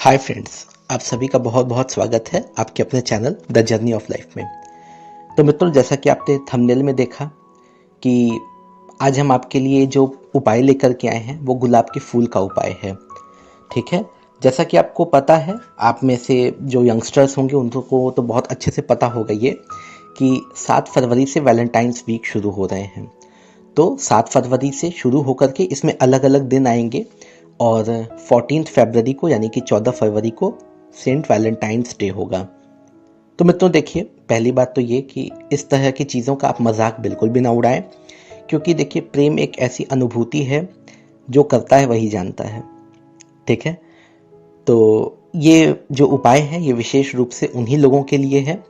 Hi friends, आप सभी का बहुत बहुत स्वागत है आपके अपने channel the journey of life में। तो मित्रों, जैसा कि आपने थंबनेल में देखा कि आज हम आपके लिए जो उपाय लेकर के आए हैं वो गुलाब के फूल का उपाय है। ठीक है, जैसा कि आपको पता है, आप में से जो यंगस्टर्स होंगे उनको तो बहुत अच्छे से पता होगा ये कि 7 फरवरी से वैलेंटाइंस वीक शुरू हो रहे हैं। तो 7 फरवरी से शुरू होकर के इसमें अलग अलग दिन आएंगे और 14 फरवरी को यानी कि 14 फरवरी को सेंट वैलेंटाइंस डे होगा। तो मित्रों देखिए, पहली बात तो ये कि इस तरह की चीज़ों का आप मजाक बिल्कुल भी ना उड़ाएं, क्योंकि देखिए प्रेम एक ऐसी अनुभूति है जो करता है वही जानता है। ठीक है, तो ये जो उपाय है ये विशेष रूप से उन्हीं लोगों के लिए है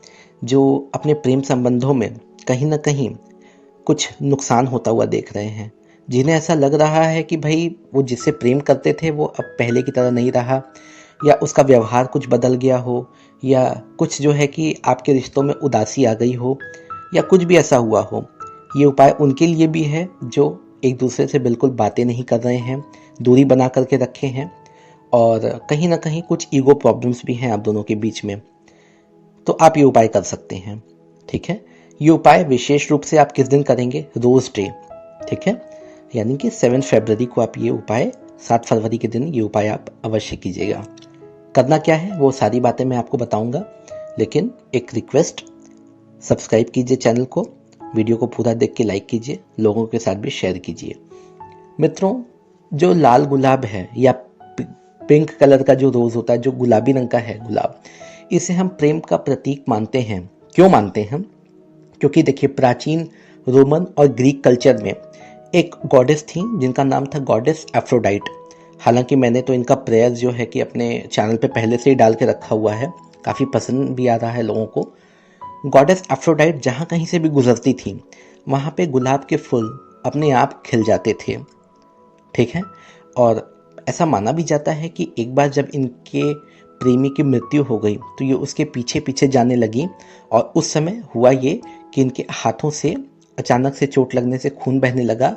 जो अपने प्रेम संबंधों में कहीं ना कहीं कुछ नुकसान होता हुआ देख रहे हैं, जिन्हें ऐसा लग रहा है कि भाई वो जिससे प्रेम करते थे वो अब पहले की तरह नहीं रहा, या उसका व्यवहार कुछ बदल गया हो, या कुछ जो है कि आपके रिश्तों में उदासी आ गई हो, या कुछ भी ऐसा हुआ हो। ये उपाय उनके लिए भी है जो एक दूसरे से बिल्कुल बातें नहीं कर रहे हैं, दूरी बना करके रखे हैं, और कहीं ना कहीं कुछ ईगो प्रॉब्लम्स भी हैं आप दोनों के बीच में। तो आप ये उपाय कर सकते हैं। ठीक है, ये उपाय विशेष रूप से आप किस दिन करेंगे? Rose day. ठीक है, यानी कि 7 फरवरी को आप ये उपाय, 7 फरवरी के दिन ये उपाय आप अवश्य कीजिएगा। करना क्या है वो सारी बातें मैं आपको बताऊंगा, लेकिन एक रिक्वेस्ट, सब्सक्राइब कीजिए चैनल को, वीडियो को पूरा देख के लाइक कीजिए, लोगों के साथ भी शेयर कीजिए। मित्रों, जो लाल गुलाब है या पिंक कलर का जो रोज होता है, जो गुलाबी रंग का है गुलाब, इसे हम प्रेम का प्रतीक मानते हैं। क्यों मानते हैं? क्योंकि देखिए प्राचीन रोमन और ग्रीक कल्चर में एक गॉडेस थी जिनका नाम था गॉडेस एफ्रोडाइट। हालांकि मैंने तो इनका प्रेयर जो है कि अपने चैनल पे पहले से ही डाल के रखा हुआ है, काफ़ी पसंद भी आ रहा है लोगों को। गॉडेस एफ्रोडाइट जहाँ कहीं से भी गुजरती थी वहाँ पे गुलाब के फूल अपने आप खिल जाते थे। ठीक है, और ऐसा माना भी जाता है कि एक बार जब इनके प्रेमी की मृत्यु हो गई तो ये उसके पीछे पीछे जाने लगी, और उस समय हुआ ये कि इनके हाथों से अचानक से चोट लगने से खून बहने लगा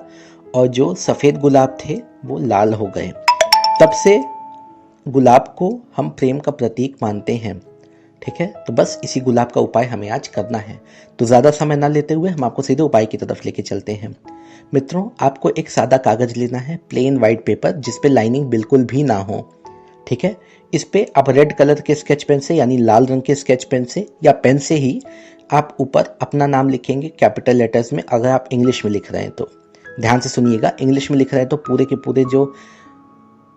और जो सफ़ेद गुलाब थे वो लाल हो गए। तब से गुलाब को हम प्रेम का प्रतीक मानते हैं। ठीक है, तो बस इसी गुलाब का उपाय हमें आज करना है। तो ज़्यादा समय ना लेते हुए हम आपको सीधे उपाय की तरफ लेके चलते हैं। मित्रों, आपको एक सादा कागज लेना है, प्लेन वाइट पेपर जिस पे लाइनिंग बिल्कुल भी ना हो। ठीक है, इस पे आप रेड कलर के स्केच पेन से यानी लाल रंग के स्केच पेन से या पेन से ही आप ऊपर अपना नाम लिखेंगे कैपिटल लेटर्स में। अगर आप इंग्लिश में लिख रहे हैं तो ध्यान से सुनिएगा, इंग्लिश में लिख रहे हैं तो पूरे के पूरे जो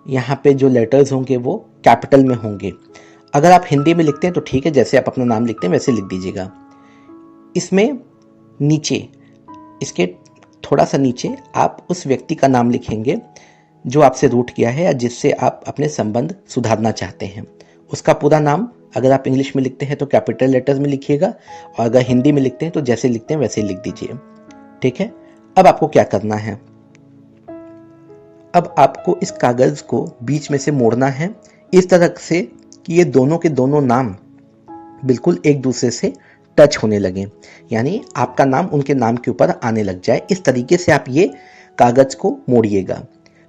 यहाँ पे जो लेटर्स होंगे वो कैपिटल में होंगे। अगर आप हिंदी में लिखते हैं तो ठीक है, जैसे आप अपना नाम लिखते हैं वैसे लिख दीजिएगा। इसमें नीचे, इसके थोड़ा सा नीचे आप उस व्यक्ति का नाम लिखेंगे जो आपसे रूठ किया है या जिससे आप अपने संबंध सुधारना चाहते हैं। उसका पूरा नाम अगर आप इंग्लिश में लिखते हैं तो कैपिटल लेटर्स में लिखिएगा, और अगर हिंदी में लिखते हैं तो जैसे लिखते हैं वैसे ही लिख दीजिए। ठीक है, अब आपको क्या करना है? अब आपको इस कागज को बीच में से मोड़ना है इस तरह से कि ये दोनों के दोनों नाम बिल्कुल एक दूसरे से टच होने लगे, यानी आपका नाम उनके नाम के ऊपर आने लग जाए। इस तरीके से आप ये कागज को मोड़िएगा।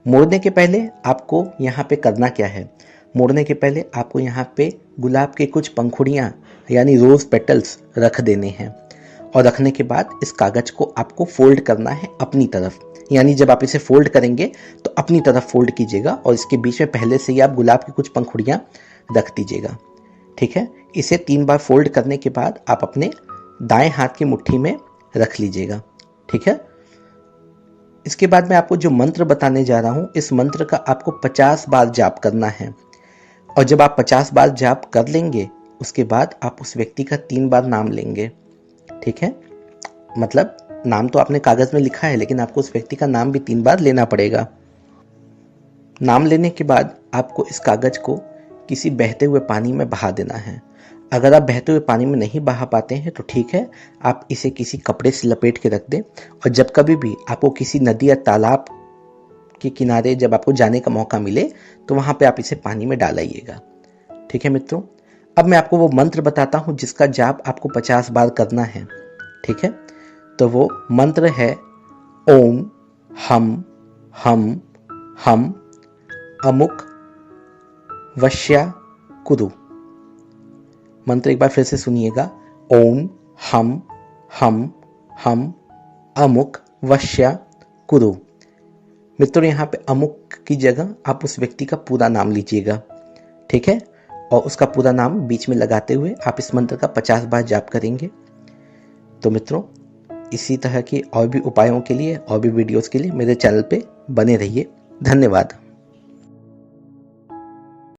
मोड़ने के पहले आपको यहाँ पे करना क्या है? मोड़ने के पहले आपको यहाँ पे गुलाब के कुछ पंखुड़ियाँ यानी रोज पेटल्स रख देने हैं, और रखने के बाद इस कागज को आपको फोल्ड करना है अपनी तरफ। यानी जब आप इसे फोल्ड करेंगे तो अपनी तरफ फोल्ड कीजिएगा और इसके बीच में पहले से ही आप गुलाब की कुछ पंखुड़ियाँ रख दीजिएगा। ठीक है, इसे 3 बार फोल्ड करने के बाद आप अपने दाएं हाथ की मुट्ठी में रख लीजिएगा। ठीक है, इसके बाद मैं आपको जो मंत्र बताने जा रहा हूं, इस मंत्र का आपको 50 बार जाप करना है, और जब आप 50 बार जाप कर लेंगे उसके बाद आप उस व्यक्ति का 3 बार नाम लेंगे। ठीक है, मतलब नाम तो आपने कागज में लिखा है लेकिन आपको उस व्यक्ति का नाम भी 3 बार लेना पड़ेगा। नाम लेने के बाद आपको इस कागज को किसी बहते हुए पानी में बहा देना है। अगर आप बहते हुए पानी में नहीं बहा पाते हैं तो ठीक है, आप इसे किसी कपड़े से लपेट के रख दें, और जब कभी भी आपको किसी नदी या तालाब के किनारे जब आपको जाने का मौका मिले तो वहां पे आप इसे पानी में डालाइएगा। ठीक है मित्रों, अब मैं आपको वो मंत्र बताता हूं जिसका जाप आपको 50 बार करना है। ठीक है, तो वो मंत्र है ओम हम हम हम अमुक वश्या कुरु। मंत्र एक बार फिर से सुनिएगा, ओम हम हम अमुक वश्य कुरु। मित्रों, यहाँ पे अमुक की जगह आप उस व्यक्ति का पूरा नाम लीजिएगा, ठीक है, और उसका पूरा नाम बीच में लगाते हुए आप इस मंत्र का 50 बार जाप करेंगे। तो मित्रों, इसी तरह के और भी उपायों के लिए और भी वीडियोस के लिए मेरे चैनल पे बने रहिए। धन्यवाद।